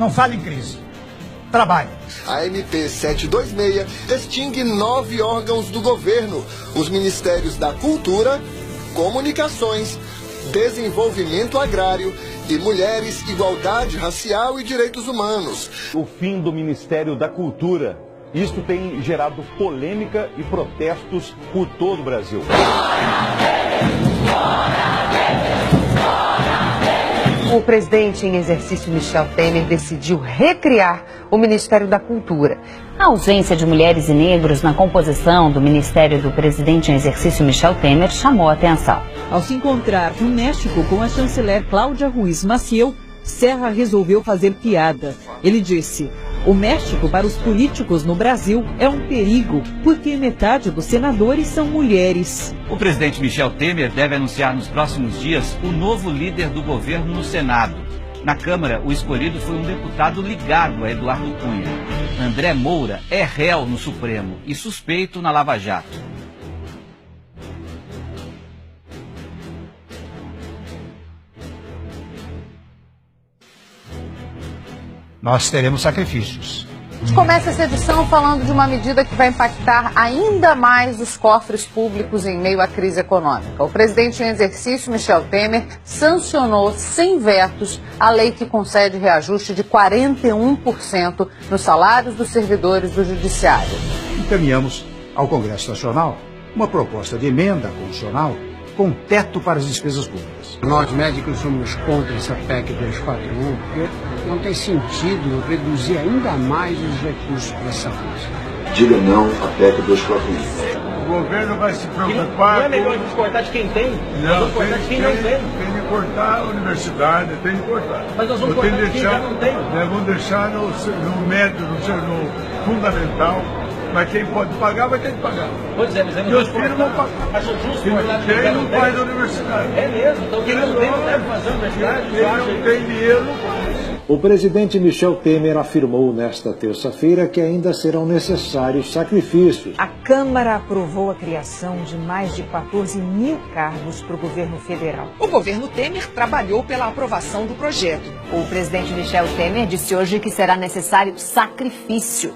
Não fale em crise. Trabalhe. A MP 726 extingue 9 órgãos do governo: os Ministérios da Cultura, Comunicações, Desenvolvimento Agrário e Mulheres, Igualdade Racial e Direitos Humanos. O fim do Ministério da Cultura. Isto tem gerado polêmica e protestos por todo o Brasil. O presidente em exercício Michel Temer decidiu recriar o Ministério da Cultura. A ausência de mulheres e negros na composição do Ministério do presidente em exercício Michel Temer chamou a atenção. Ao se encontrar no México com a chanceler Cláudia Ruiz Massieu, Serra resolveu fazer piada. Ele disse: o México para os políticos no Brasil é um perigo, porque metade dos senadores são mulheres. O presidente Michel Temer deve anunciar nos próximos dias o novo líder do governo no Senado. Na Câmara, o escolhido foi um deputado ligado a Eduardo Cunha. André Moura é réu no Supremo e suspeito na Lava Jato. Nós teremos sacrifícios. A gente começa essa edição falando de uma medida que vai impactar ainda mais os cofres públicos em meio à crise econômica. O presidente em exercício, Michel Temer, sancionou sem vetos a lei que concede reajuste de 41% nos salários dos servidores do Judiciário. Encaminhamos ao Congresso Nacional uma proposta de emenda constitucional com teto para as despesas públicas. Nós médicos somos contra essa PEC 241, porque não tem sentido reduzir ainda mais os recursos para a saúde. Diga não à PEC 241. O governo vai se preocupar. Não é melhor a gente cortar de quem tem? Nós vamos cortar de quem não tem. Tem de cortar a universidade, tem de cortar. Mas nós vamos cortar de quem já não tem. Vamos deixar no médio, no fundamental. Mas quem pode pagar, vai ter que pagar. Pois é, mas é meus filhos vão pagar. Mas o justo quem não tem, não faz a universidade. É mesmo, então quem não tem, não deve fazer a universidade. Quem não tem dinheiro, não faz. O presidente Michel Temer afirmou nesta terça-feira que ainda serão necessários sacrifícios. A Câmara aprovou a criação de mais de 14 mil cargos para o governo federal. O governo Temer trabalhou pela aprovação do projeto. O presidente Michel Temer disse hoje que será necessário sacrifício.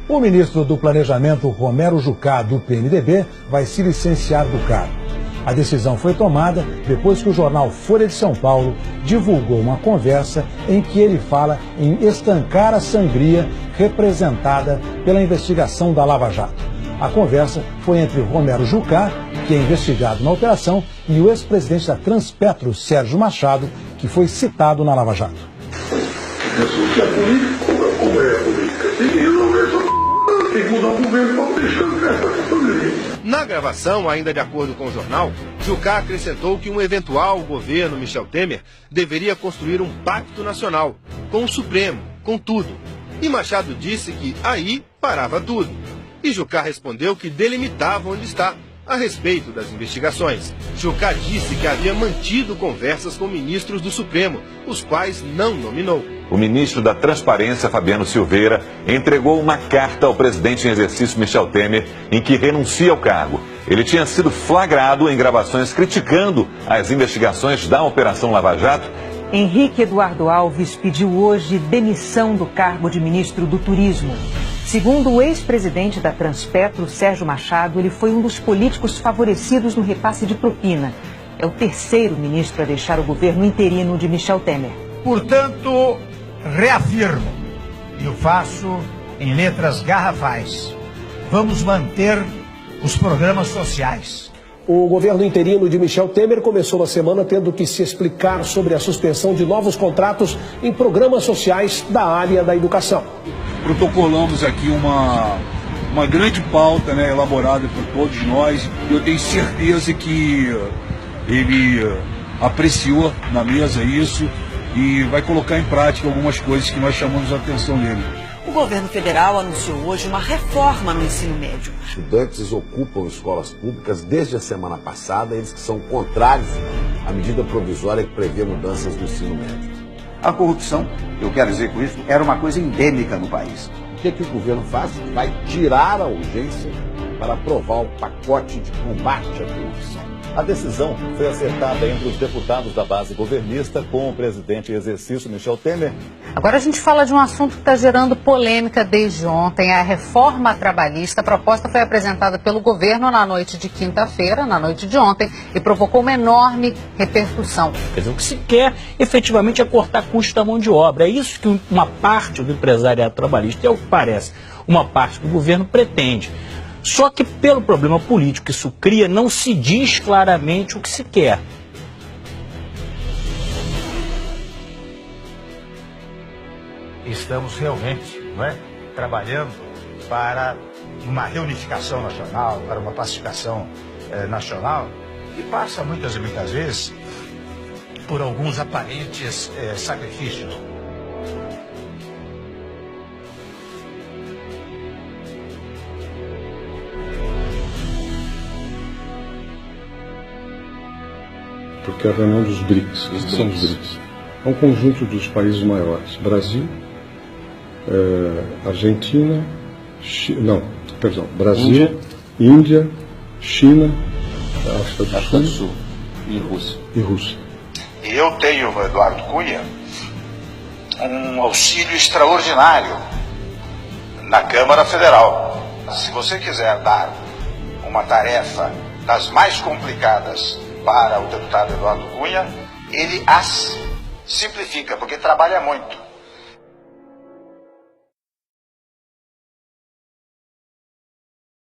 O ministro do Planejamento, Romero Jucá, do PMDB, vai se licenciar do cargo. A decisão foi tomada depois que o jornal Folha de São Paulo divulgou uma conversa em que ele fala em estancar a sangria representada pela investigação da Lava Jato. A conversa foi entre Romero Jucá, que é investigado na operação, e o ex-presidente da Transpetro, Sérgio Machado, que foi citado na Lava Jato. Isso é político ou é política? Tem que mudar o governo para deixar. Na gravação, ainda de acordo com o jornal, Jucá acrescentou que um eventual governo Michel Temer deveria construir um pacto nacional, com o Supremo, com tudo. E Machado disse que aí parava tudo. E Jucá respondeu que delimitava onde está, a respeito das investigações. Jucá disse que havia mantido conversas com ministros do Supremo, os quais não nominou. O ministro da Transparência, Fabiano Silveira, entregou uma carta ao presidente em exercício Michel Temer, em que renuncia ao cargo. Ele tinha sido flagrado em gravações criticando as investigações da Operação Lava Jato. Henrique Eduardo Alves pediu hoje demissão do cargo de ministro do Turismo. Segundo o ex-presidente da Transpetro, Sérgio Machado, ele foi um dos políticos favorecidos no repasse de propina. É o terceiro ministro a deixar o governo interino de Michel Temer. Portanto, reafirmo, e o faço em letras garrafais, vamos manter os programas sociais. O governo interino de Michel Temer começou a semana tendo que se explicar sobre a suspensão de novos contratos em programas sociais da área da educação. Protocolamos aqui uma grande pauta, né, elaborada por todos nós. Eu tenho certeza que ele apreciou na mesa isso e vai colocar em prática algumas coisas que nós chamamos a atenção dele. O governo federal anunciou hoje uma reforma no ensino médio. Estudantes ocupam escolas públicas desde a semana passada, eles que são contrários à medida provisória que prevê mudanças no ensino médio. A corrupção, eu quero dizer com isso, era uma coisa endêmica no país. O que o governo faz? Vai tirar a urgência para aprovar o pacote de combate à corrupção. A decisão foi acertada entre os deputados da base governista com o presidente em exercício, Michel Temer. Agora a gente fala de um assunto que está gerando polêmica desde ontem, a reforma trabalhista. A proposta foi apresentada pelo governo na noite de quinta-feira, na noite de ontem, e provocou uma enorme repercussão. Quer dizer, o que se quer efetivamente é cortar custo da mão de obra. É isso que uma parte do empresariado trabalhista, é o que parece, uma parte do governo pretende. Só que pelo problema político que isso cria, não se diz claramente o que se quer. Estamos realmente, trabalhando para uma reunificação nacional, para uma pacificação nacional, e passa muitas e muitas vezes por alguns aparentes sacrifícios. Porque é a reunião dos BRICS, que são os BRICS. É um conjunto dos países maiores. Brasil, Argentina, Brasil, Índia, China, África do Sul e Rússia. E eu tenho, Eduardo Cunha, um auxílio extraordinário na Câmara Federal. Se você quiser dar uma tarefa das mais complicadas para o deputado Eduardo Cunha, ele as simplifica, porque trabalha muito.